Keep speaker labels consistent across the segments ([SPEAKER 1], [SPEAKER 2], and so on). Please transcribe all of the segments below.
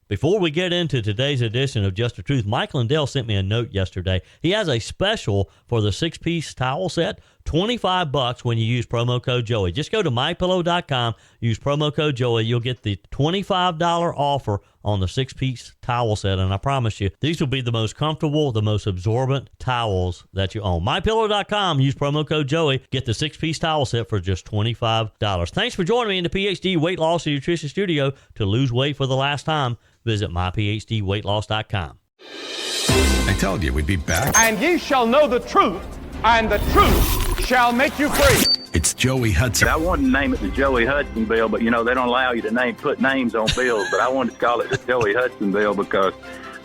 [SPEAKER 1] Before we get into today's edition of Just the Truth, Mike Lindell sent me a note yesterday. He has a special for the 6-piece towel set, $25 when you use promo code Joey. Just go to mypillow.com, use promo code Joey. You'll get the $25 offer on the 6-piece towel set, and I promise you, these will be the most comfortable, the most absorbent towels that you own. mypillow.com, use promo code Joey, get the 6-piece towel set for just $25. Thanks for joining me in the PhD Weight Loss and Nutrition Studio. To lose weight for the last time, visit myphdweightloss.com.
[SPEAKER 2] I told you we'd be back.
[SPEAKER 3] And ye shall know the truth, and the truth shall make you free.
[SPEAKER 2] It's Joey Hudson.
[SPEAKER 4] I wanted to name it the Joey Hudson bill, but, they don't allow you to put names on bills. But I wanted to call it the Joey Hudson bill because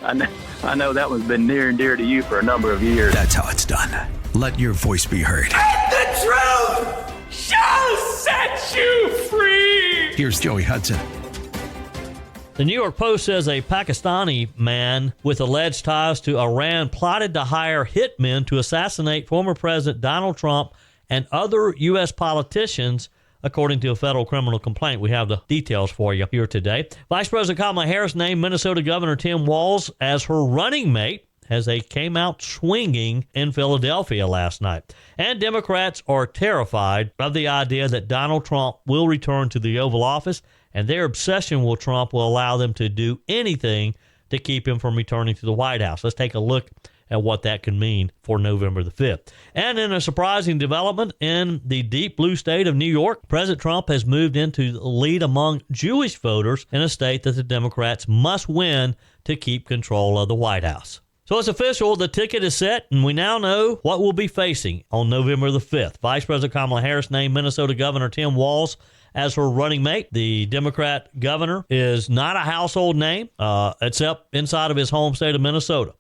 [SPEAKER 4] I know that one's been near and dear to you for a number of years.
[SPEAKER 2] That's how it's done. Let your voice be heard.
[SPEAKER 3] And the truth shall set you free.
[SPEAKER 2] Here's Joey Hudson.
[SPEAKER 1] The New York Post says a Pakistani man with alleged ties to Iran plotted to hire hitmen to assassinate former President Donald Trump and other U.S. politicians, according to a federal criminal complaint. We have the details for you here today. Vice President Kamala Harris named Minnesota Governor Tim Walz as her running mate as they came out swinging in Philadelphia last night. And Democrats are terrified of the idea that Donald Trump will return to the Oval Office, and their obsession with Trump will allow them to do anything to keep him from returning to the White House. Let's take a look at what that could mean for November the 5th. And in a surprising development in the deep blue state of New York, President Trump has moved into the lead among Jewish voters in a state that the Democrats must win to keep control of the White House. So it's official, the ticket is set, and we now know what we'll be facing on November the 5th. Vice President Kamala Harris named Minnesota Governor Tim Walz as her running mate. The Democrat governor is not a household name, except inside of his home state of Minnesota.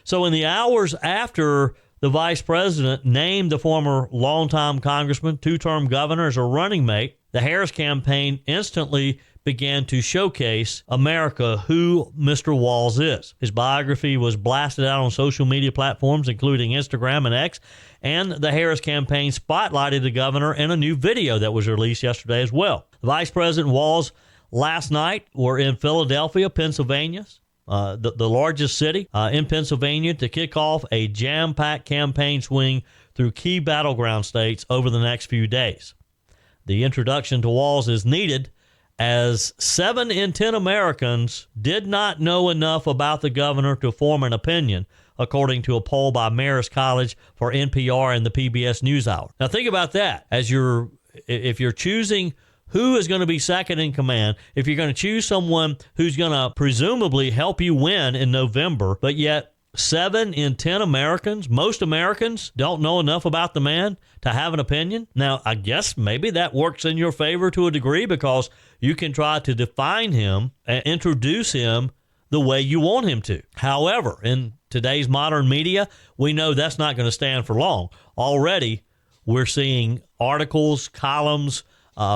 [SPEAKER 1] So in the hours after the vice president named the former longtime congressman, two-term governor, as a running mate, the Harris campaign instantly began to showcase America who Mr. Walz is. His biography was blasted out on social media platforms, including Instagram and X, and the Harris campaign spotlighted the governor in a new video that was released yesterday as well. Vice President Walz last night were in Philadelphia, Pennsylvania, the largest city in Pennsylvania, to kick off a jam-packed campaign swing through key battleground states over the next few days. The introduction to Walz is needed as 7 in 10 Americans did not know enough about the governor to form an opinion, according to a poll by Marist College for NPR and the PBS NewsHour. Now think about that. If you're choosing who is going to be second in command, if you're going to choose someone who's going to presumably help you win in November, but yet 7 in 10 Americans, most Americans, don't know enough about the man to have an opinion. Now, I guess maybe that works in your favor to a degree because you can try to define him and introduce him the way you want him to. However, in today's modern media, we know that's not going to stand for long. Already, we're seeing articles, columns,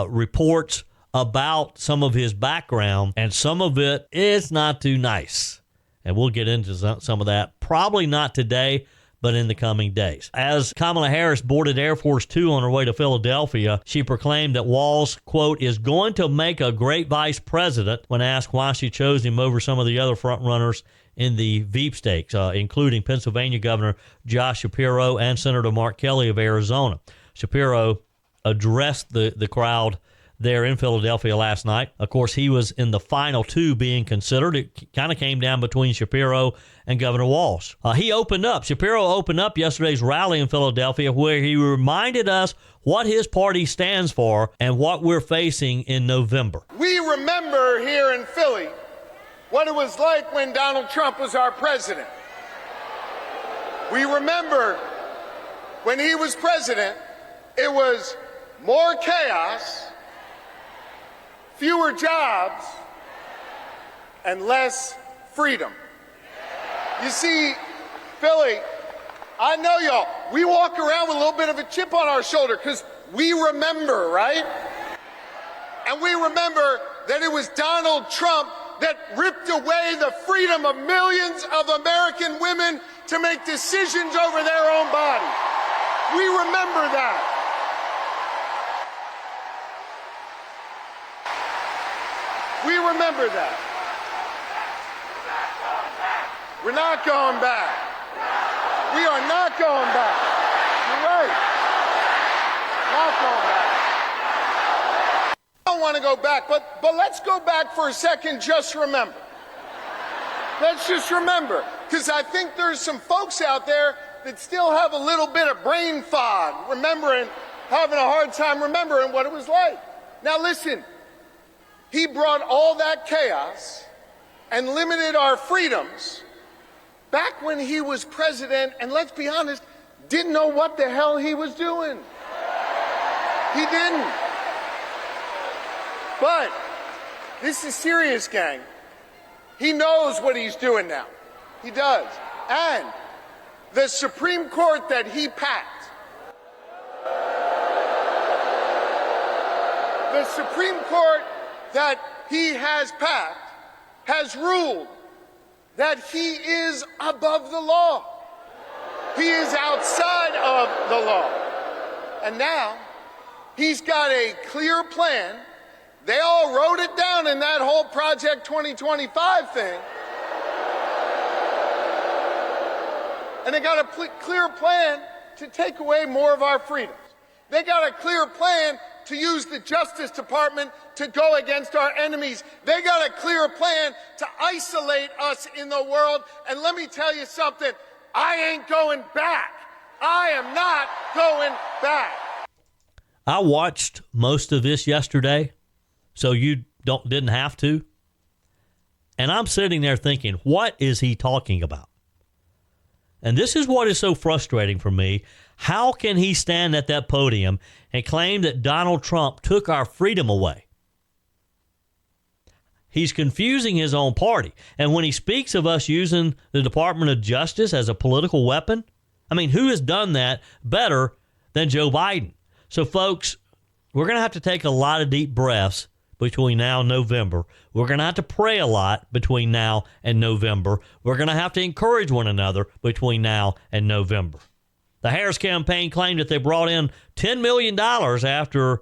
[SPEAKER 1] reports about some of his background, and some of it is not too nice. And we'll get into some of that, probably not today, but in the coming days. As Kamala Harris boarded Air Force Two on her way to Philadelphia, she proclaimed that Walz, quote, is going to make a great vice president when asked why she chose him over some of the other frontrunners in the Veep stakes, including Pennsylvania Governor Josh Shapiro and Senator Mark Kelly of Arizona. Shapiro addressed the crowd there in Philadelphia last night. Of course, he was in the final 2 being considered. It kind of came down between Shapiro and Governor Walz. Shapiro opened up yesterday's rally in Philadelphia, where he reminded us what his party stands for and what we're facing in November.
[SPEAKER 5] We remember here in Philly what it was like when Donald Trump was our president. We remember when he was president, it was more chaos, fewer jobs, and less freedom. You see, Philly, I know y'all, we walk around with a little bit of a chip on our shoulder because we remember, right? And we remember that it was Donald Trump that ripped away the freedom of millions of American women to make decisions over their own body. We remember that. We remember that. We're not going back. We are not going back. You're right. Not going back. I don't want to go back, but let's go back for a second. Just remember. Let's just remember, because I think there's some folks out there that still have a little bit of brain fog, having a hard time remembering what it was like. Now listen, he brought all that chaos and limited our freedoms back when he was president, and let's be honest, didn't know what the hell he was doing. He didn't. But this is serious, gang. He knows what he's doing now. He does. And the Supreme Court that he packed, the Supreme Court that he has packed has ruled that he is above the law. He is outside of the law. And now he's got a clear plan. They all wrote it down in that whole Project 2025 thing. And they got a clear plan to take away more of our freedoms. They got a clear plan to use the Justice Department to go against our enemies. They got a clear plan to isolate us in the world. And let me tell you something, I ain't going back. I am not going back.
[SPEAKER 1] I watched most of this yesterday, so you didn't have to. And I'm sitting there thinking, what is he talking about? And this is what is so frustrating for me. How can he stand at that podium and claim that Donald Trump took our freedom away? He's confusing his own party. And when he speaks of us using the Department of Justice as a political weapon, I mean, who has done that better than Joe Biden? So, folks, we're going to have to take a lot of deep breaths between now and November. We're going to have to pray a lot between now and November. We're going to have to encourage one another between now and November. The Harris campaign claimed that they brought in $10 million after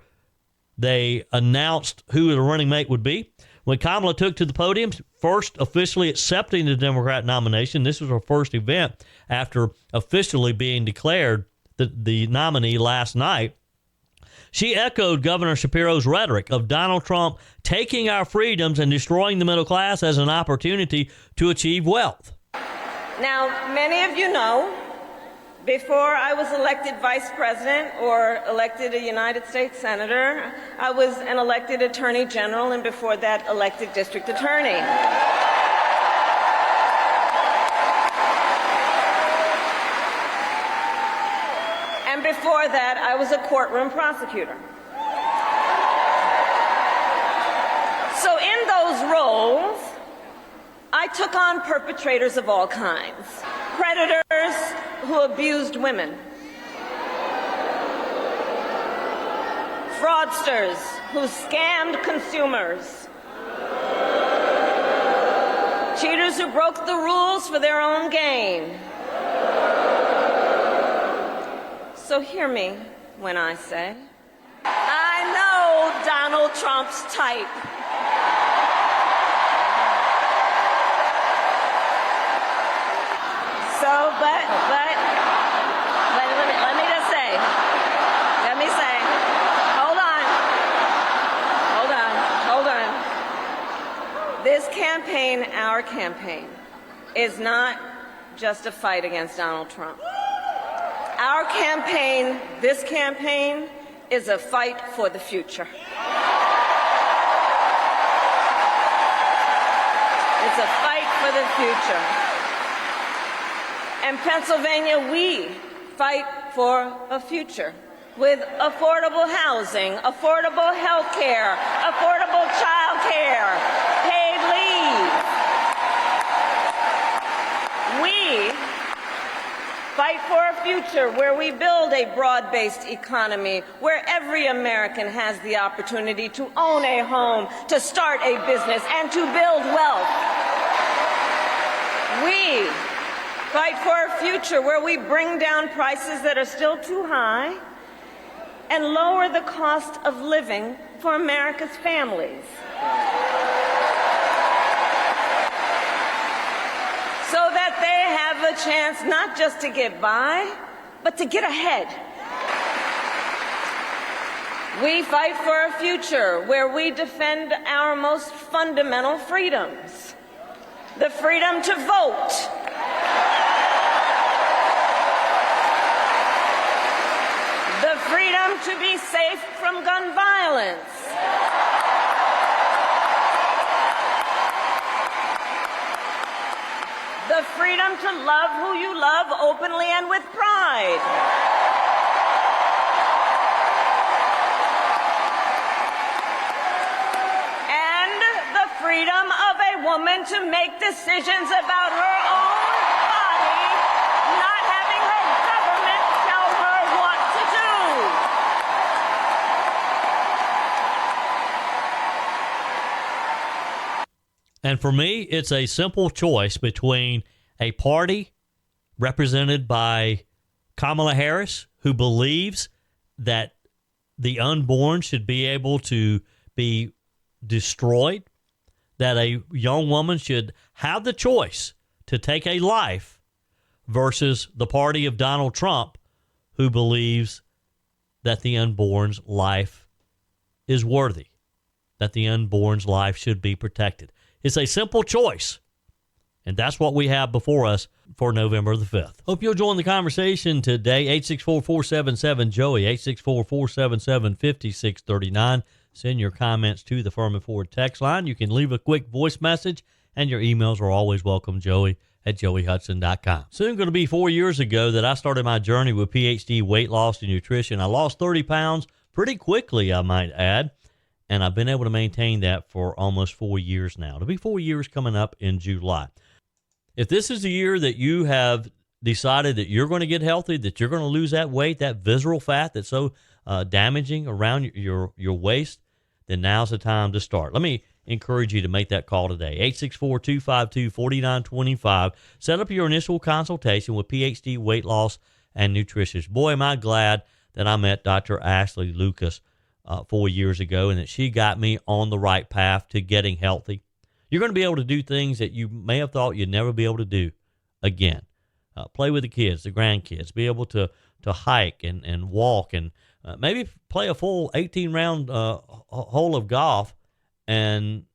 [SPEAKER 1] they announced who the running mate would be. When Kamala took to the podium, first officially accepting the Democrat nomination, this was her first event after officially being declared the nominee last night. She echoed Governor Shapiro's rhetoric of Donald Trump taking our freedoms and destroying the middle class as an opportunity to achieve wealth.
[SPEAKER 6] Now, many of you know, before I was elected vice president or elected a United States senator, I was an elected attorney general, and before that, elected district attorney. And before that, I was a courtroom prosecutor. So in those roles, I took on perpetrators of all kinds. Predators who abused women. Fraudsters who scammed consumers. Cheaters who broke the rules for their own gain. So hear me when I say, I know Donald Trump's type. So, but let me just say, hold on. This campaign, our campaign, is not just a fight against Donald Trump. Our campaign, this campaign, is a fight for the future. It's a fight for the future. In Pennsylvania, we fight for a future with affordable housing, affordable health care, affordable child care, paid leave. We fight for a future where we build a broad-based economy, where every American has the opportunity to own a home, to start a business, and to build wealth. We fight for a future where we bring down prices that are still too high and lower the cost of living for America's families. So that the chance not just to get by, but to get ahead. We fight for a future where we defend our most fundamental freedoms. The freedom to vote. The freedom to be safe from gun violence. The freedom to love who you love openly and with pride. Freedom of a woman to make decisions about her own body, not having her government tell her what to do.
[SPEAKER 1] And for me, it's a simple choice between a party represented by Kamala Harris, who believes that the unborn should be able to be destroyed, that a young woman should have the choice to take a life, versus the party of Donald Trump, who believes that the unborn's life is worthy, that the unborn's life should be protected. It's a simple choice, and that's what we have before us for November the 5th. Hope you'll join the conversation today. 864-477-JOEY, 864-477-5639. Send your comments to the Firmin Ford text line. You can leave a quick voice message, and your emails are always welcome, joey@joeyhudson.com. Soon going to be 4 years ago that I started my journey with PhD weight loss and nutrition. I lost 30 pounds pretty quickly, I might add, and I've been able to maintain that for almost 4 years now. It'll be 4 years coming up in July. If this is the year that you have decided that you're going to get healthy, that you're going to lose that weight, that visceral fat that's so damaging around your waist, then now's the time to start. Let me encourage you to make that call today. 864-252-4925. Set up your initial consultation with PhD Weight Loss and Nutrition. Boy, am I glad that I met Dr. Ashley Lucas 4 years ago, and that she got me on the right path to getting healthy. You're going to be able to do things that you may have thought you'd never be able to do again. Play with the kids, the grandkids, be able to hike and walk, and maybe play a full 18-round hole of golf and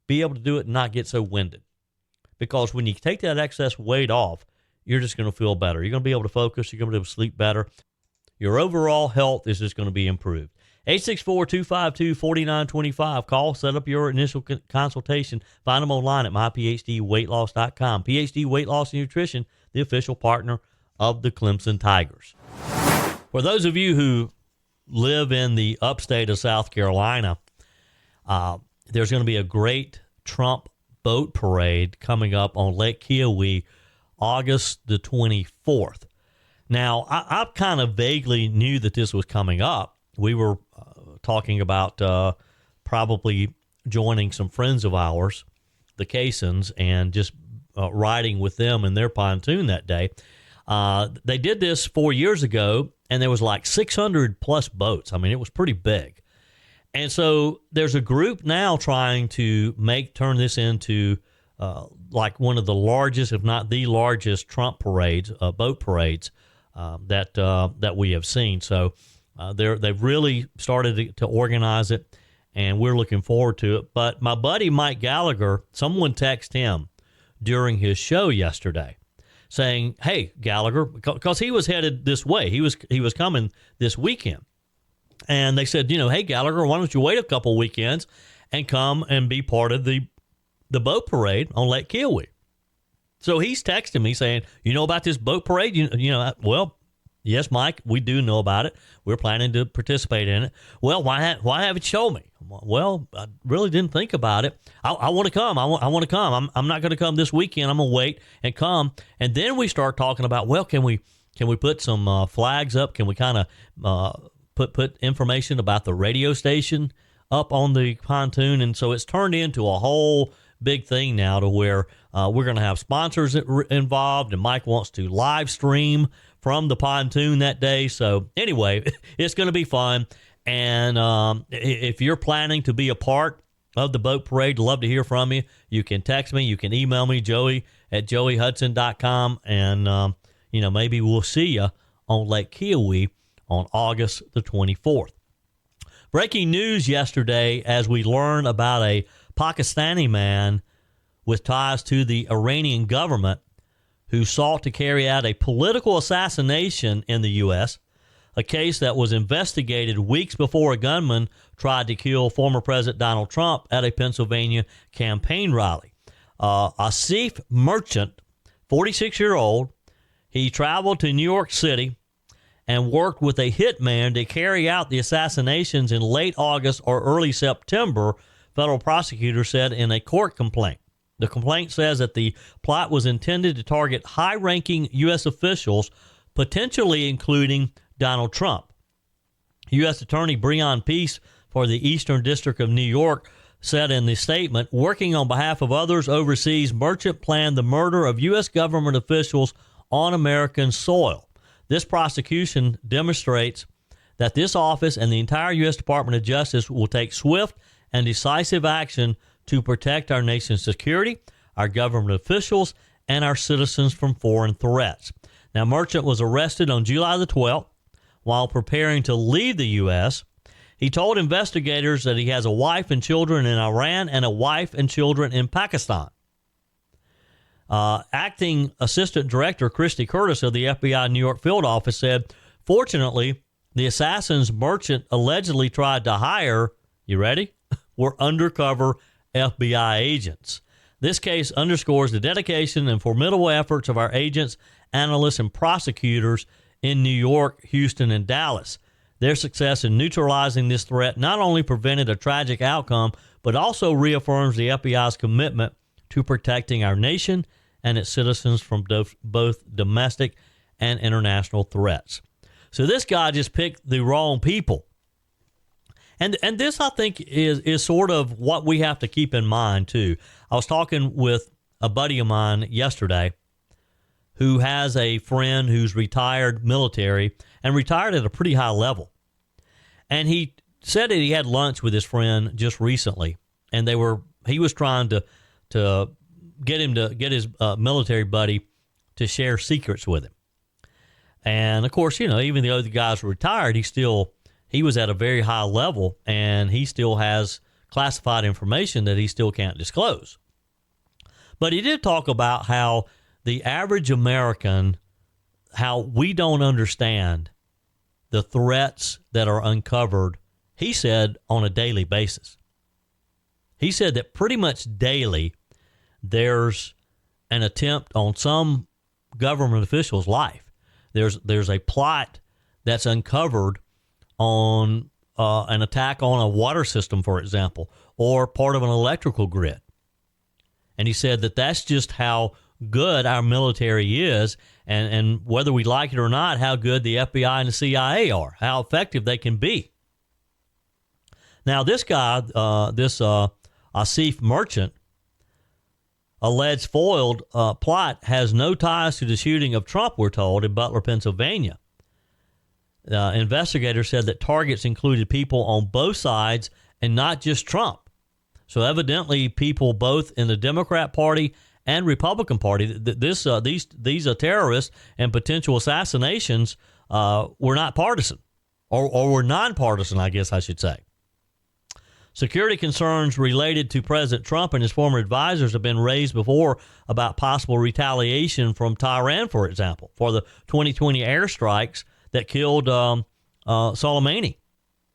[SPEAKER 1] be able to do it and not get so winded. Because when you take that excess weight off, you're just going to feel better. You're going to be able to focus. You're going to be able to sleep better. Your overall health is just going to be improved. 864-252-4925. Call, set up your initial consultation. Find them online at myphdweightloss.com. PhD Weight Loss and Nutrition, the official partner of the Clemson Tigers. For those of you who live in the upstate of South Carolina, there's going to be a great Trump boat parade coming up on Lake Kiowee, August the 24th. Now, I kind of vaguely knew that this was coming up. We were talking about probably joining some friends of ours, the Caissons, and just riding with them in their pontoon that day. They did this 4 years ago, and there was like 600 plus boats. I mean, it was pretty big. And so there's a group now trying to turn this into like one of the largest, if not the largest, Trump parades, boat parades that we have seen. So they've really started to organize it, and we're looking forward to it. But my buddy Mike Gallagher, someone texted him during his show yesterday saying, "Hey, Gallagher," because he was headed this way. He was coming this weekend. And they said, "Hey, Gallagher, why don't you wait a couple weekends and come and be part of the boat parade on Lake Kiowee?" So he's texting me saying, "You know about this boat parade?" Well, yes, Mike, we do know about it. We're planning to participate in it. Well, why haven't you shown me? Well, I really didn't think about it. I want to come. I want to come. I'm not going to come this weekend. I'm going to wait and come. And then we start talking about, well, can we put some flags up? Can we kind of put information about the radio station up on the pontoon? And so it's turned into a whole big thing now to where we're going to have sponsors involved, and Mike wants to live stream from the pontoon that day. So anyway, it's going to be fun. And if you're planning to be a part of the boat parade. Love to hear from you. You can text me. You can email me, joey@joeyhudson.com. And, maybe we'll see you on Lake Kiowee on August the 24th. Breaking news yesterday as we learn about a Pakistani man with ties to the Iranian government who sought to carry out a political assassination in the U.S., a case that was investigated weeks before a gunman tried to kill former President Donald Trump at a Pennsylvania campaign rally. Asif Merchant, 46-year-old, he traveled to New York City and worked with a hitman to carry out the assassinations in late August or early September, federal prosecutors said in a court complaint. The complaint says that the plot was intended to target high-ranking U.S. officials, potentially including Donald Trump. U.S. Attorney Breon Peace for the Eastern District of New York said in the statement, working on behalf of others overseas, Merchant planned the murder of U.S. government officials on American soil. This prosecution demonstrates that this office and the entire U.S. Department of Justice will take swift and decisive action to protect our nation's security, our government officials, and our citizens from foreign threats. Now, Merchant was arrested on July the 12th while preparing to leave the U.S. He told investigators that he has a wife and children in Iran and a wife and children in Pakistan. Acting Assistant Director Christy Curtis of the FBI New York field office said, fortunately, the assassins Merchant allegedly tried to hire, you ready, were undercover FBI agents. This case underscores the dedication and formidable efforts of our agents, analysts, and prosecutors in New York, Houston, and Dallas. Their success in neutralizing this threat not only prevented a tragic outcome, but also reaffirms the FBI's commitment to protecting our nation and its citizens from both domestic and international threats. So this guy just picked the wrong people. And this, I think, is sort of what we have to keep in mind, too. I was talking with a buddy of mine yesterday who has a friend who's retired military and retired at a pretty high level. And he said that he had lunch with his friend just recently, and he was trying to get his military buddy to share secrets with him. And, of course, even though the guys were retired, he was at a very high level, and he still has classified information that he still can't disclose. But he did talk about how the average American, how we don't understand the threats that are uncovered, he said, on a daily basis. He said that pretty much daily there's an attempt on some government official's life. There's a plot that's uncovered on an attack on a water system, for example, or part of an electrical grid. And he said that that's just how good our military is, and whether we like it or not, how good the FBI and the CIA are, how effective they can be. Now, this guy, Asif Merchant, alleged foiled plot has no ties to the shooting of Trump, we're told, in Butler, Pennsylvania. Investigators said that targets included people on both sides and not just Trump. So evidently people both in the Democrat Party and Republican Party, these terrorists and potential assassinations were not partisan, or were nonpartisan, I guess I should say. Security concerns related to President Trump and his former advisors have been raised before about possible retaliation from Tehran, for example, for the 2020 airstrikes that killed Soleimani,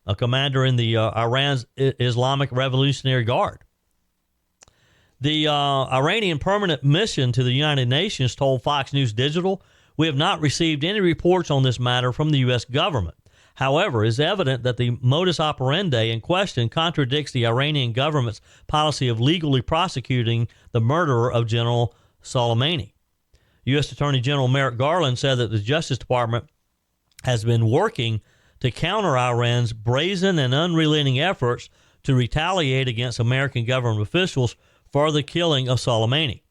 [SPEAKER 1] a commander in the Iran's Islamic Revolutionary Guard. The Iranian permanent mission to the United Nations told Fox News Digital, "We have not received any reports on this matter from the U.S. government. However, it is evident that the modus operandi in question contradicts the Iranian government's policy of legally prosecuting the murderer of General Soleimani." U.S. Attorney General Merrick Garland said that the Justice Department has been working to counter Iran's brazen and unrelenting efforts to retaliate against American government officials for the killing of Soleimani.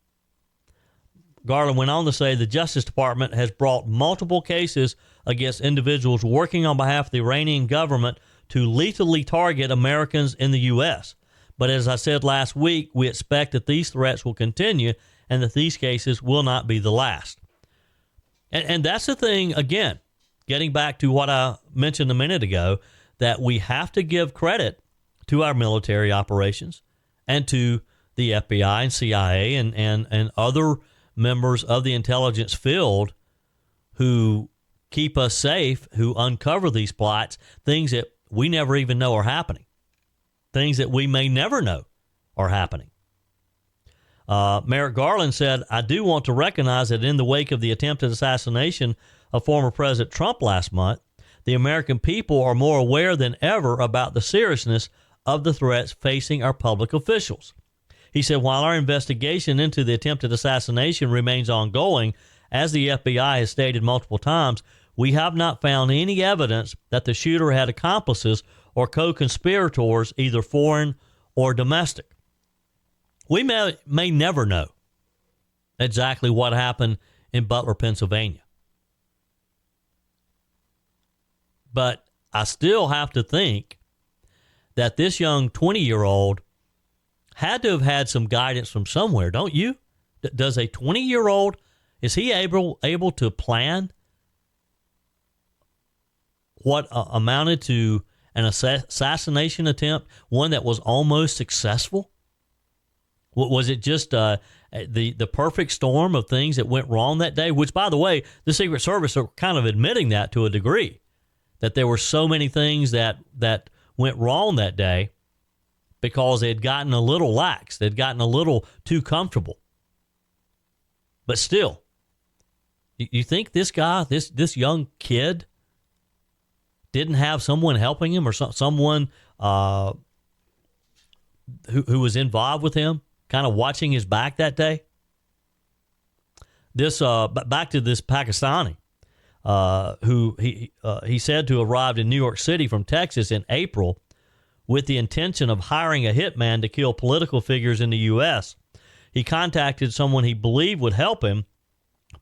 [SPEAKER 1] Garland went on to say the Justice Department has brought multiple cases against individuals working on behalf of the Iranian government to lethally target Americans in the U.S. But as I said last week, we expect that these threats will continue and that these cases will not be the last. And that's the thing, again, getting back to what I mentioned a minute ago, that we have to give credit to our military operations and to the FBI and CIA and other members of the intelligence field who keep us safe, who uncover these plots, things that we never even know are happening, things that we may never know are happening. Merrick Garland said, I do want to recognize that in the wake of the attempted assassination of former President Trump last month, the American people are more aware than ever about the seriousness of the threats facing our public officials. He said, while our investigation into the attempted assassination remains ongoing, as the FBI has stated multiple times, we have not found any evidence that the shooter had accomplices or co-conspirators, either foreign or domestic. We may never know exactly what happened in Butler, Pennsylvania. But I still have to think that this young 20-year-old had to have had some guidance from somewhere, don't you? Does a 20-year-old, is he able to plan what amounted to an assassination attempt, one that was almost successful? Was it just the perfect storm of things that went wrong that day? Which, by the way, the Secret Service are kind of admitting that to a degree, that there were so many things that went wrong that day because they had gotten a little lax. They'd gotten a little too comfortable. But still, you think this guy, this young kid, didn't have someone helping him or someone who was involved with him, kind of watching his back that day? This back to this Pakistani, who he said to arrived in New York City from Texas in April with the intention of hiring a hitman to kill political figures in the U.S. He contacted someone he believed would help him,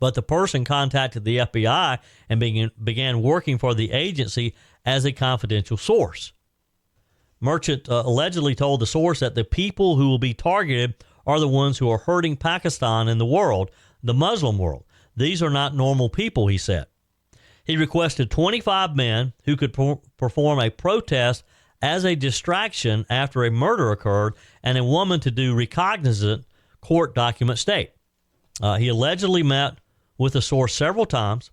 [SPEAKER 1] but the person contacted the FBI and began working for the agency as a confidential source. Merchant allegedly told the source that the people who will be targeted are the ones who are hurting Pakistan and the world, the Muslim world. These are not normal people, he said. He requested 25 men who could perform a protest as a distraction after a murder occurred, and a woman to do recognizant, court document state. He allegedly met with the source several times,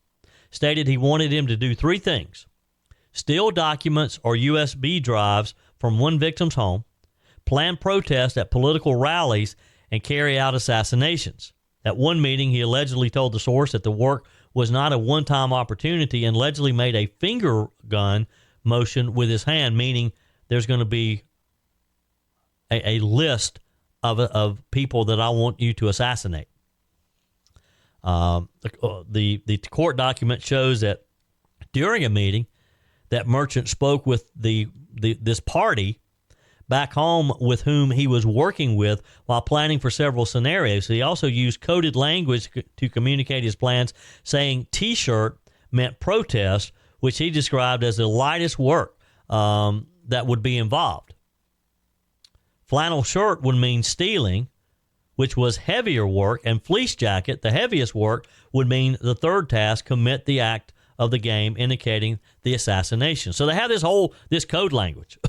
[SPEAKER 1] stated he wanted him to do three things: steal documents or USB drives from one victim's home, plan protests at political rallies, and carry out assassinations. At one meeting, he allegedly told the source that the work was not a one-time opportunity and allegedly made a finger gun motion with his hand, meaning there's going to be a list of people that I want you to assassinate. The court document shows that during a meeting, that merchant spoke with this party back home with whom he was working with while planning for several scenarios. He also used coded language to communicate his plans, saying T-shirt meant protest, which he described as the lightest work that would be involved. Flannel shirt would mean stealing, which was heavier work, and fleece jacket, the heaviest work, would mean the third task, commit the act of the game, indicating the assassination. So they have this code language.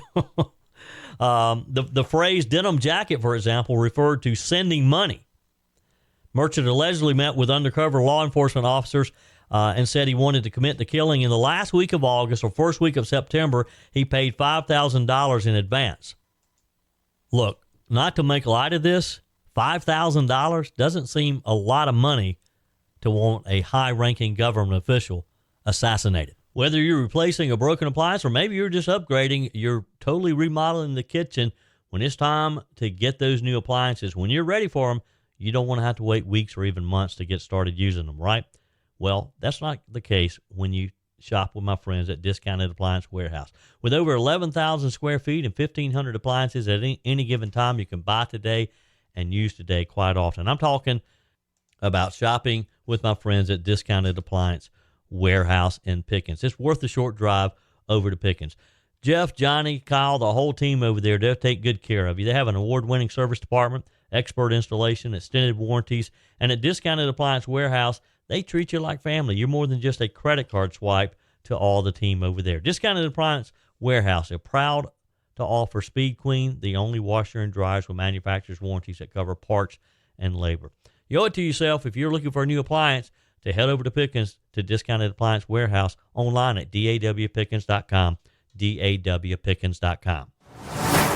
[SPEAKER 1] The phrase denim jacket, for example, referred to sending money. Merchant allegedly met with undercover law enforcement officers and said he wanted to commit the killing in the last week of August or first week of September. He paid $5,000 in advance. Look, not to make light of this, $5,000 doesn't seem a lot of money to want a high-ranking government official assassinated. Whether you're replacing a broken appliance or maybe you're just upgrading, you're totally remodeling the kitchen, when it's time to get those new appliances, when you're ready for them, you don't want to have to wait weeks or even months to get started using them, right? Well, that's not the case when you shop with my friends at Discounted Appliance Warehouse. With over 11,000 square feet and 1,500 appliances at any given time, you can buy today and use today quite often. I'm talking about shopping with my friends at Discounted Appliance Warehouse in Pickens. It's worth the short drive over to Pickens. Jeff, Johnny, Kyle, the whole team over there, they'll take good care of you. They have an award-winning service department, expert installation, extended warranties, and at Discounted Appliance Warehouse, they treat you like family. You're more than just a credit card swipe to all the team over there. Discounted Appliance Warehouse, they're proud to offer Speed Queen, the only washer and dryers with manufacturer's warranties that cover parts and labor. You owe it to yourself, if you're looking for a new appliance, to head over to Pickens to Discounted Appliance Warehouse online at dawpickens.com, dawpickens.com.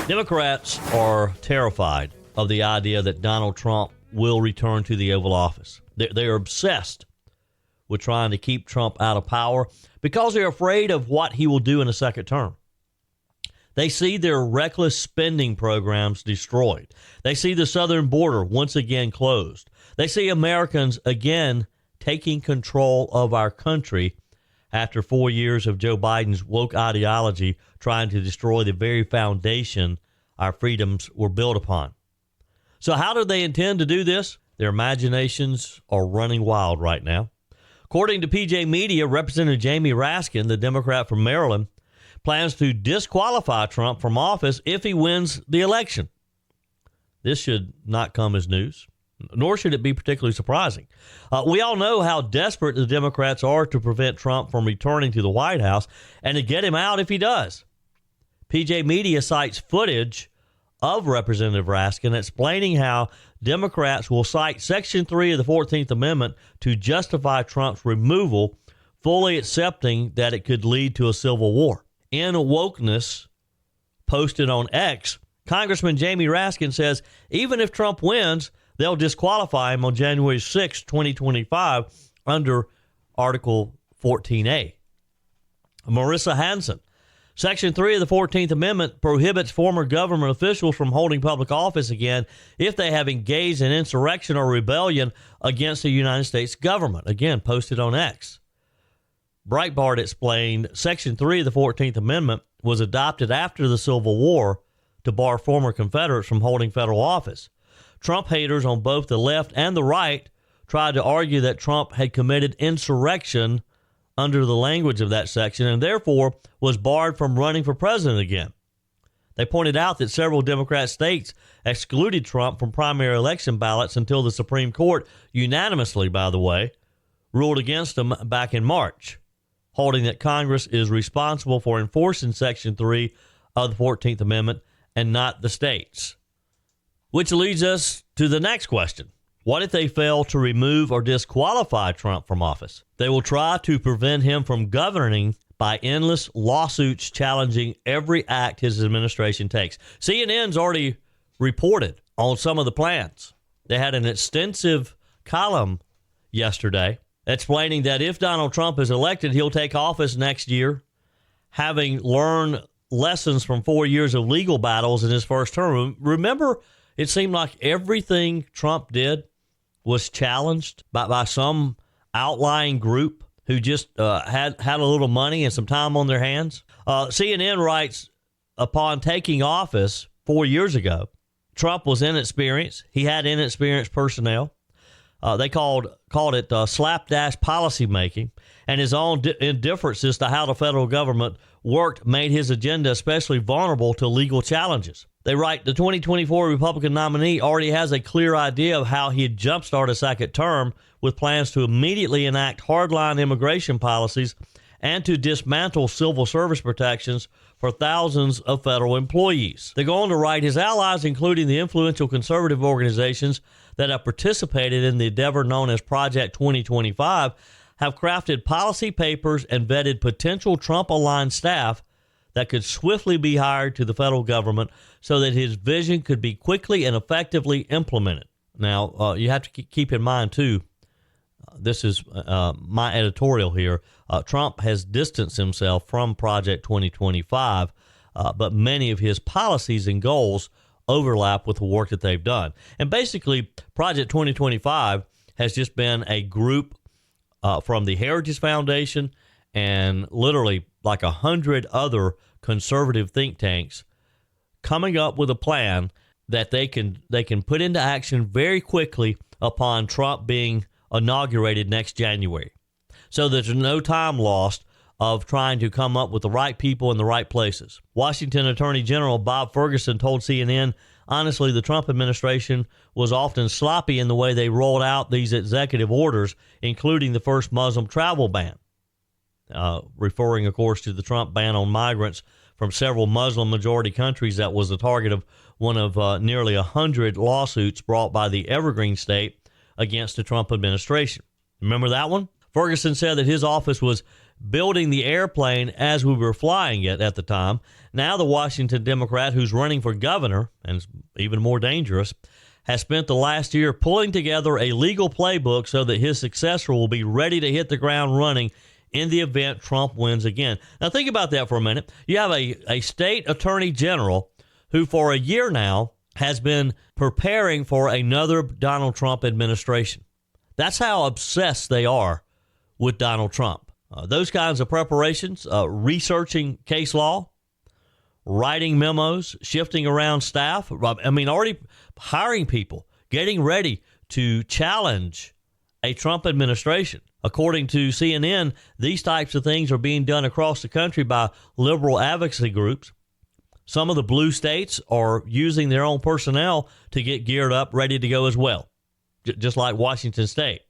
[SPEAKER 1] Democrats are terrified of the idea that Donald Trump will return to the Oval Office. They are obsessed with trying to keep Trump out of power because they're afraid of what he will do in a second term. They see their reckless spending programs destroyed. They see the southern border once again closed. They see Americans again taking control of our country after 4 years of Joe Biden's woke ideology trying to destroy the very foundation our freedoms were built upon. So how do they intend to do this? Their imaginations are running wild right now. According to PJ Media, Representative Jamie Raskin, the Democrat from Maryland, plans to disqualify Trump from office if he wins the election. This should not come as news, nor should it be particularly surprising. We all know how desperate the Democrats are to prevent Trump from returning to the White House and to get him out if he does. PJ Media cites footage of Representative Raskin explaining how Democrats will cite Section 3 of the 14th Amendment to justify Trump's removal, fully accepting that it could lead to a civil war. In Wokeness, posted on X, Congressman Jamie Raskin says even if Trump wins, they'll disqualify him on January 6, 2025 under Article 14A. Marissa Hansen, Section 3 of the 14th Amendment prohibits former government officials from holding public office again if they have engaged in insurrection or rebellion against the United States government. Again, posted on X. Breitbart explained Section 3 of the 14th Amendment was adopted after the Civil War to bar former Confederates from holding federal office. Trump haters on both the left and the right tried to argue that Trump had committed insurrection under the language of that section and therefore was barred from running for president again. They pointed out that several Democrat states excluded Trump from primary election ballots until the Supreme Court, unanimously, by the way, ruled against him back in March, holding that Congress is responsible for enforcing Section 3 of the 14th Amendment and not the states. Which leads us to the next question. What if they fail to remove or disqualify Trump from office? They will try to prevent him from governing by endless lawsuits challenging every act his administration takes. CNN's already reported on some of the plans. They had an extensive column yesterday explaining that if Donald Trump is elected, he'll take office next year, having learned lessons from 4 years of legal battles in his first term. Remember, it seemed like everything Trump did was challenged by some outlying group who just had a little money and some time on their hands. CNN writes, upon taking office 4 years ago, Trump was inexperienced. He had inexperienced personnel. They called it slapdash policymaking, and his own indifference as to how the federal government worked made his agenda especially vulnerable to legal challenges. They write, the 2024 Republican nominee already has a clear idea of how he'd jumpstart a second term with plans to immediately enact hardline immigration policies and to dismantle civil service protections for thousands of federal employees. They go on to write, his allies, including the influential conservative organizations that have participated in the endeavor known as Project 2025, have crafted policy papers and vetted potential Trump-aligned staff that could swiftly be hired to the federal government so that his vision could be quickly and effectively implemented. Now, you have to keep in mind, too, this is my editorial here. Trump has distanced himself from Project 2025, but many of his policies and goals overlap with the work that they've done. And basically, Project 2025 has just been a group from the Heritage Foundation and literally like 100 other conservative think tanks coming up with a plan that they can put into action very quickly upon Trump being inaugurated next January. So there's no time lost of trying to come up with the right people in the right places. Washington Attorney General Bob Ferguson told CNN, honestly, the Trump administration was often sloppy in the way they rolled out these executive orders, including the first Muslim travel ban, referring, of course, to the Trump ban on migrants from several Muslim-majority countries that was the target of one of nearly 100 lawsuits brought by the Evergreen State against the Trump administration. Remember that one? Ferguson said that his office was building the airplane as we were flying it at the time. Now the Washington Democrat who's running for governor, and it's even more dangerous, has spent the last year pulling together a legal playbook so that his successor will be ready to hit the ground running in the event Trump wins again. Now think about that for a minute. You have a state attorney general who for a year now has been preparing for another Donald Trump administration. That's how obsessed they are with Donald Trump. Those kinds of preparations, researching case law, writing memos, shifting around staff. Already hiring people, getting ready to challenge a Trump administration. According to CNN, these types of things are being done across the country by liberal advocacy groups. Some of the blue states are using their own personnel to get geared up, ready to go as well, just like Washington State.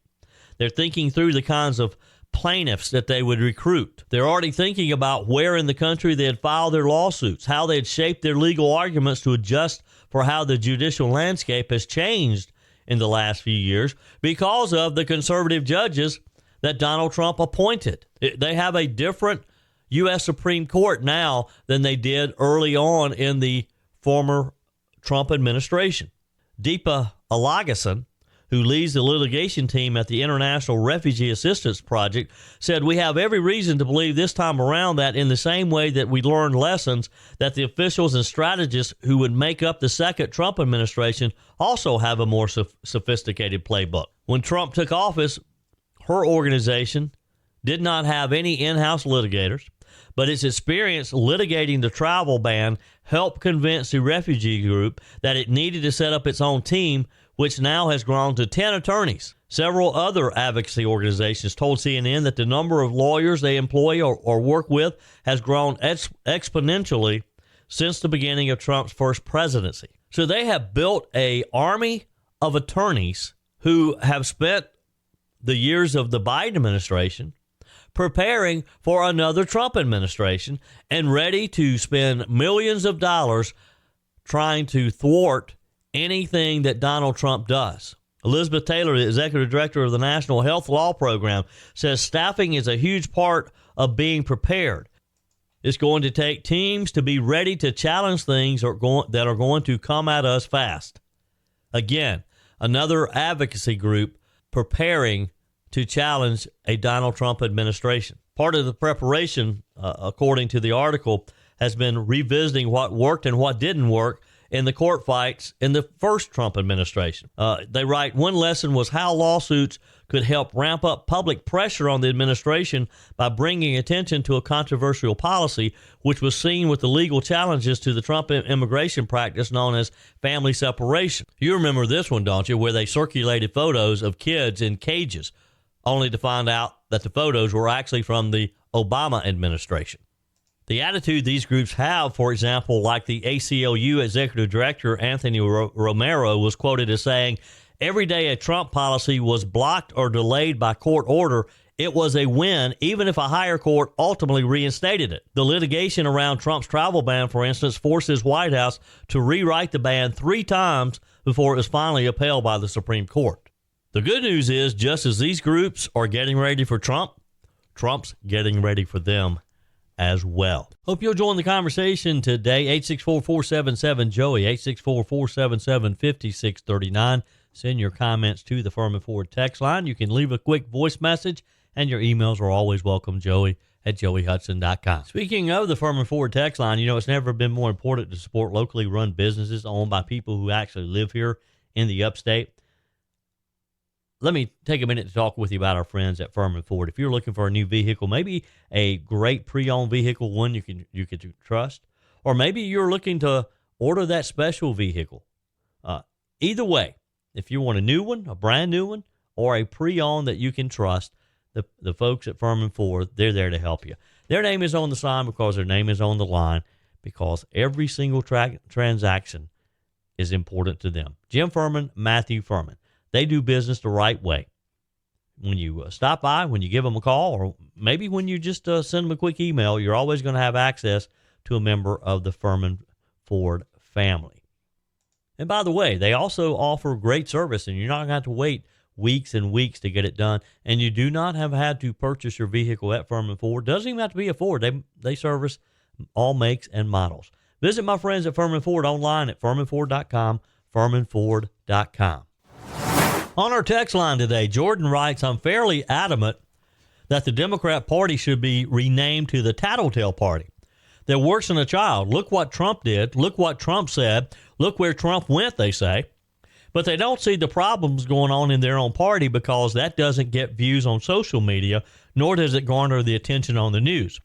[SPEAKER 1] They're thinking through the kinds of plaintiffs that they would recruit. They're already thinking about where in the country they'd file their lawsuits, how they'd shape their legal arguments to adjust for how the judicial landscape has changed in the last few years because of the conservative judges that Donald Trump appointed. They have a different U.S. Supreme Court now than they did early on in the former Trump administration. Deepa Alagasan, who leads the litigation team at the International Refugee Assistance Project, said, "We have every reason to believe this time around that in the same way that we learned lessons, that the officials and strategists who would make up the second Trump administration also have a more sophisticated playbook." When Trump took office, her organization did not have any in-house litigators, but its experience litigating the travel ban helped convince the refugee group that it needed to set up its own team, which now has grown to 10 attorneys. Several other advocacy organizations told CNN that the number of lawyers they employ or work with has grown exponentially since the beginning of Trump's first presidency. So they have built an army of attorneys who have spent the years of the Biden administration preparing for another Trump administration and ready to spend millions of dollars trying to thwart anything that Donald Trump does. Elizabeth Taylor, the executive director of the National Health Law Program, says staffing is a huge part of being prepared. It's going to take teams to be ready to challenge things that are going to come at us fast. Again, another advocacy group preparing to challenge a Donald Trump administration. Part of the preparation, according to the article, has been revisiting what worked and what didn't work in the court fights in the first Trump administration. They write, one lesson was how lawsuits could help ramp up public pressure on the administration by bringing attention to a controversial policy, which was seen with the legal challenges to the Trump immigration practice known as family separation. You remember this one, don't you, where they circulated photos of kids in cages, only to find out that the photos were actually from the Obama administration. The attitude these groups have, for example, like the ACLU executive director Anthony Romero was quoted as saying, every day a Trump policy was blocked or delayed by court order, it was a win, even if a higher court ultimately reinstated it. The litigation around Trump's travel ban, for instance, forced his White House to rewrite the ban 3 times before it was finally upheld by the Supreme Court. The good news is, just as these groups are getting ready for Trump, Trump's getting ready for them as well. Hope you'll join the conversation today. 864-477-JOEY, 864-477-5639. Send your comments to the Firmin Ford text line. You can leave a quick voice message, and your emails are always welcome, joey@joeyhudson.com. Speaking of the Firmin Ford text line, it's never been more important to support locally run businesses owned by people who actually live here in the upstate. Let me take a minute to talk with you about our friends at Firmin Ford. If you're looking for a new vehicle, maybe a great pre-owned vehicle, one you can trust, or maybe you're looking to order that special vehicle. Either way, if you want a new one, a brand new one, or a pre-owned that you can trust, the folks at Firmin Ford, they're there to help you. Their name is on the sign because their name is on the line, because every single transaction is important to them. Jim Firmin, Matthew Firmin. They do business the right way. When you stop by, when you give them a call, or maybe when you just send them a quick email, you're always going to have access to a member of the Firmin Ford family. And by the way, they also offer great service, and you're not going to have to wait weeks and weeks to get it done. And you do not have had to purchase your vehicle at Firmin Ford. Doesn't even have to be a Ford. They service all makes and models. Visit my friends at Firmin Ford online at firminford.com, firminford.com. On our text line today, Jordan writes, I'm fairly adamant that the Democrat Party should be renamed to the Tattletale Party. They're worse than a child. Look what Trump did. Look what Trump said. Look where Trump went, they say. But they don't see the problems going on in their own party because that doesn't get views on social media, nor does it garner the attention on the news.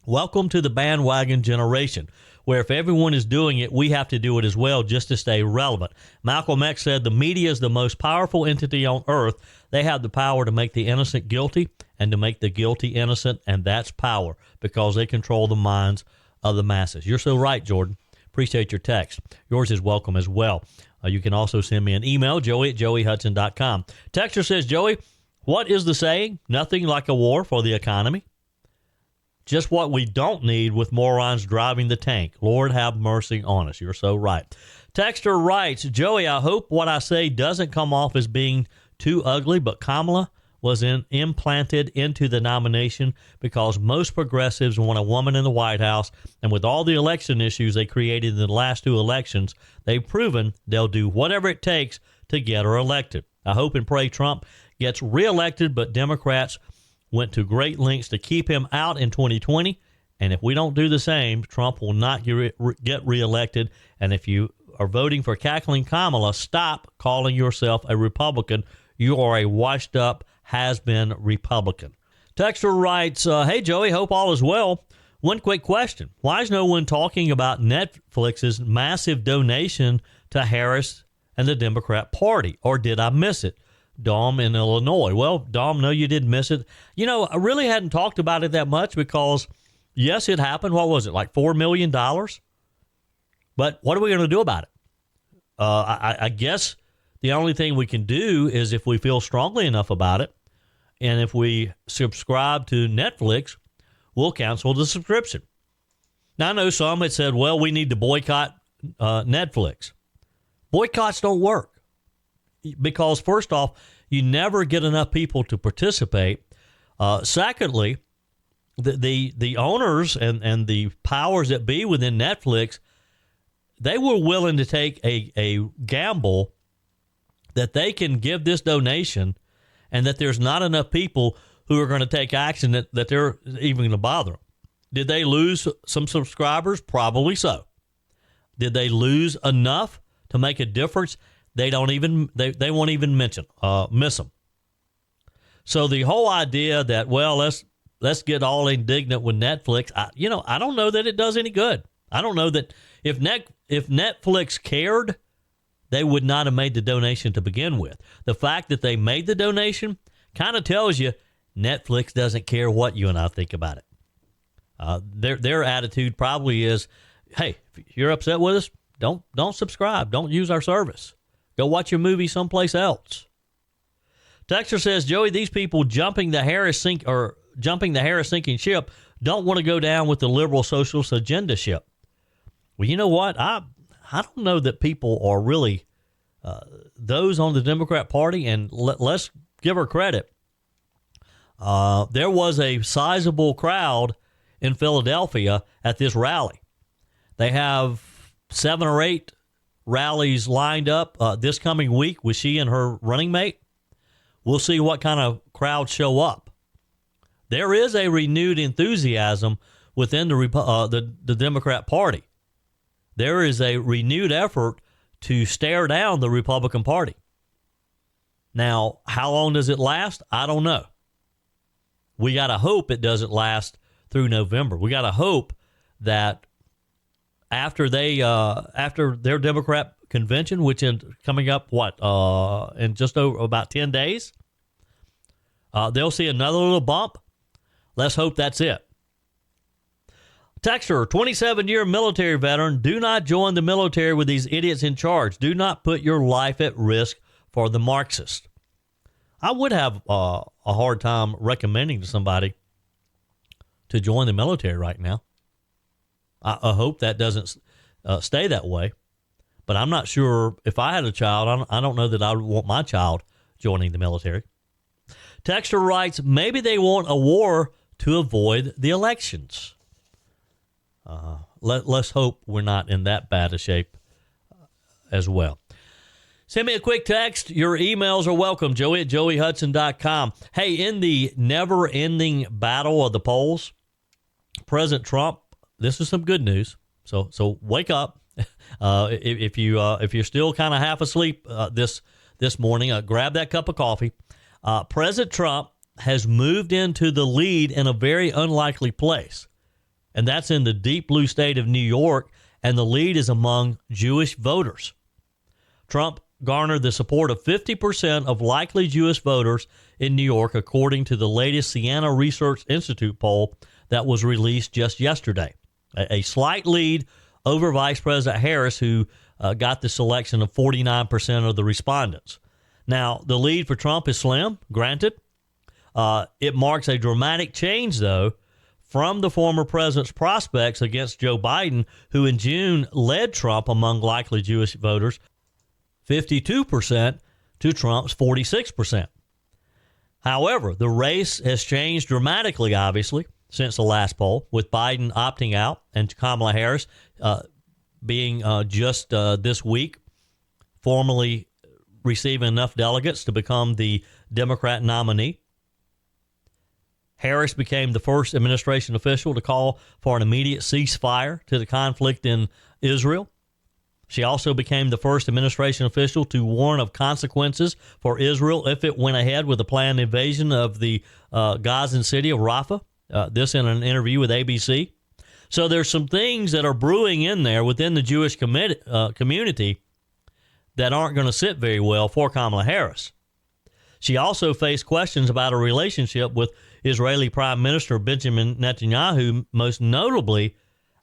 [SPEAKER 1] Welcome to the bandwagon generation, where if everyone is doing it, we have to do it as well just to stay relevant. Malcolm X said the media is the most powerful entity on earth. They have the power to make the innocent guilty and to make the guilty innocent, and that's power because they control the minds of the masses. You're so right, Jordan. Appreciate your text. Yours is welcome as well. You can also send me an email, joey@joeyhudson.com. Texter says, Joey, what is the saying? Nothing like a war for the economy. Just what we don't need with morons driving the tank. Lord have mercy on us. You're so right. Texter writes, Joey, I hope what I say doesn't come off as being too ugly, but Kamala was implanted into the nomination because most progressives want a woman in the White House, and with all the election issues they created in the last two elections, they've proven they'll do whatever it takes to get her elected. I hope and pray Trump gets reelected, but Democrats went to great lengths to keep him out in 2020, and if we don't do the same, Trump will not get reelected. And if you are voting for cackling Kamala, stop calling yourself a Republican. You are a washed-up, has-been Republican. Texter writes, hey, Joey, hope all is well. One quick question. Why is no one talking about Netflix's massive donation to Harris and the Democrat Party? Or did I miss it? Dom in Illinois. Well, Dom, no, you didn't miss it. You know, I really hadn't talked about it that much because, yes, it happened. What was it, like $4 million? But what are we going to do about it? I guess the only thing we can do is if we feel strongly enough about it, and if we subscribe to Netflix, we'll cancel the subscription. Now, I know some had said, well, we need to boycott Netflix. Boycotts don't work. Because first off, you never get enough people to participate. Secondly, the owners and the powers that be within Netflix, they were willing to take a gamble that they can give this donation and that there's not enough people who are going to take action that they're even going to bother them. Did they lose some subscribers? Probably so. Did they lose enough to make a difference? They won't even miss them. So the whole idea that, well, let's get all indignant with Netflix, I don't know that it does any good. I don't know that if Netflix cared, they would not have made the donation to begin with. The fact that they made the donation kind of tells you Netflix doesn't care what you and I think about it. Their attitude probably is, hey, if you're upset with us, don't subscribe. Don't use our service. Go watch your movie someplace else. Texter says, Joey, these people jumping the Harris sinking ship don't want to go down with the liberal socialist agenda ship. Well, you know what? I don't know that people are really those on the Democrat Party, and let's give her credit. There was a sizable crowd in Philadelphia at this rally. They have 7 or 8 rallies lined up this coming week with she and her running mate. We'll see what kind of crowds show up. There is a renewed enthusiasm within the Democrat Party. There is a renewed effort to stare down the Republican Party. Now, how long does it last? I don't know. We got to hope it doesn't last through November. We got to hope that after their Democrat convention, which is coming up, in just over about 10 days, they'll see another little bump. Let's hope that's it. Texter, 27-year military veteran, do not join the military with these idiots in charge. Do not put your life at risk for the Marxists. I would have a hard time recommending to somebody to join the military right now. I hope that doesn't stay that way. But I'm not sure if I had a child, I don't know that I would want my child joining the military. Texter writes, maybe they want a war to avoid the elections. Let's hope we're not in that bad a shape as well. Send me a quick text. Your emails are welcome. Joey at joeyhudson.com. Hey, in the never-ending battle of the polls, President Trump, this is some good news. So wake up. If you're still kind of half asleep this morning, grab that cup of coffee. President Trump has moved into the lead in a very unlikely place, and that's in the deep blue state of New York, and the lead is among Jewish voters. Trump garnered the support of 50% of likely Jewish voters in New York, according to the latest Siena Research Institute poll that was released just yesterday. A slight lead over Vice President Harris, who got the selection of 49% of the respondents. Now, the lead for Trump is slim, granted. It marks a dramatic change, though, from the former president's prospects against Joe Biden, who in June led Trump among likely Jewish voters, 52% to Trump's 46%. However, the race has changed dramatically, obviously, since the last poll, with Biden opting out and Kamala Harris being just this week formally receiving enough delegates to become the Democrat nominee. Harris became the first administration official to call for an immediate ceasefire to the conflict in Israel. She also became the first administration official to warn of consequences for Israel if it went ahead with the planned invasion of the Gazan city of Rafah. This in an interview with ABC. So there's some things that are brewing in there within the Jewish community that aren't going to sit very well for Kamala Harris. She also faced questions about her relationship with Israeli Prime Minister Benjamin Netanyahu, most notably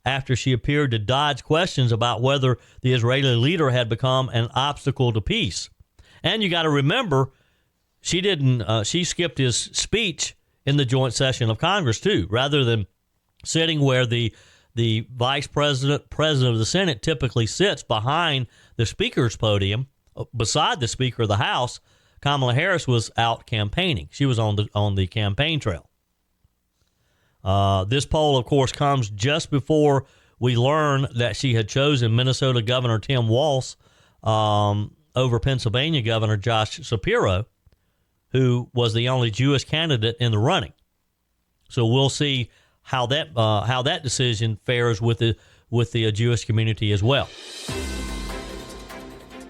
[SPEAKER 1] after she appeared to dodge questions about whether the Israeli leader had become an obstacle to peace. And you got to remember, she skipped his speech in the joint session of Congress too, rather than sitting where the vice president of the Senate typically sits behind the speaker's podium, beside the Speaker of the House. Kamala Harris was out campaigning. She was on the campaign trail. This poll, of course, comes just before we learn that she had chosen Minnesota Governor Tim Walz over Pennsylvania Governor Josh Shapiro, who was the only Jewish candidate in the running. So we'll see how that decision fares with the Jewish community as well.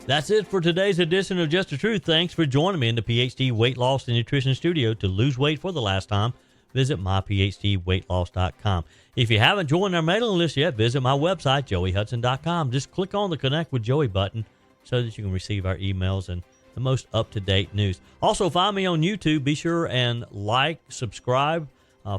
[SPEAKER 1] That's it for today's edition of Just the Truth. Thanks for joining me in the PhD Weight Loss and Nutrition Studio. To lose weight for the last time, visit myphdweightloss.com. If you haven't joined our mailing list yet, visit my website, joeyhudson.com. Just click on the Connect with Joey button so that you can receive our emails and the most up-to-date news. Also, find me on YouTube. Be sure and like, subscribe,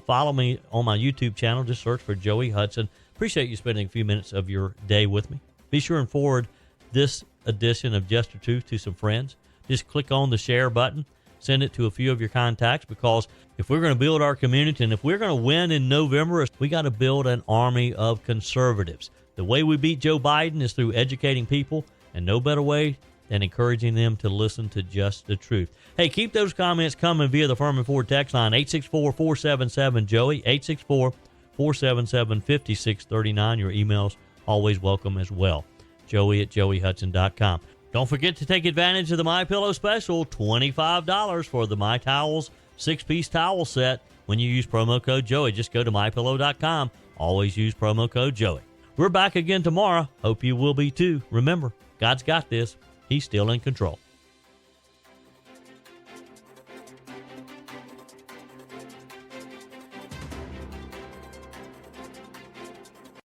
[SPEAKER 1] follow me on my YouTube channel. Just search for Joey Hudson. Appreciate you spending a few minutes of your day with me. Be sure and forward this edition of Just the Truth to some friends. Just click on the share button. Send it to a few of your contacts, because if we're going to build our community and if we're going to win in November, we got to build an army of conservatives. The way we beat Joe Biden is through educating people, and no better way than encouraging them to listen to Just the Truth. Hey, keep those comments coming via the Firmin Ford text line, 864-477-JOEY, 864-477-5639. Your emails always welcome as well. Joey at joeyhudson.com. Don't forget to take advantage of the MyPillow special, $25 for the My Towels 6-piece towel set when you use promo code Joey. Just go to mypillow.com. Always use promo code Joey. We're back again tomorrow. Hope you will be too. Remember, God's got this. He's still in control.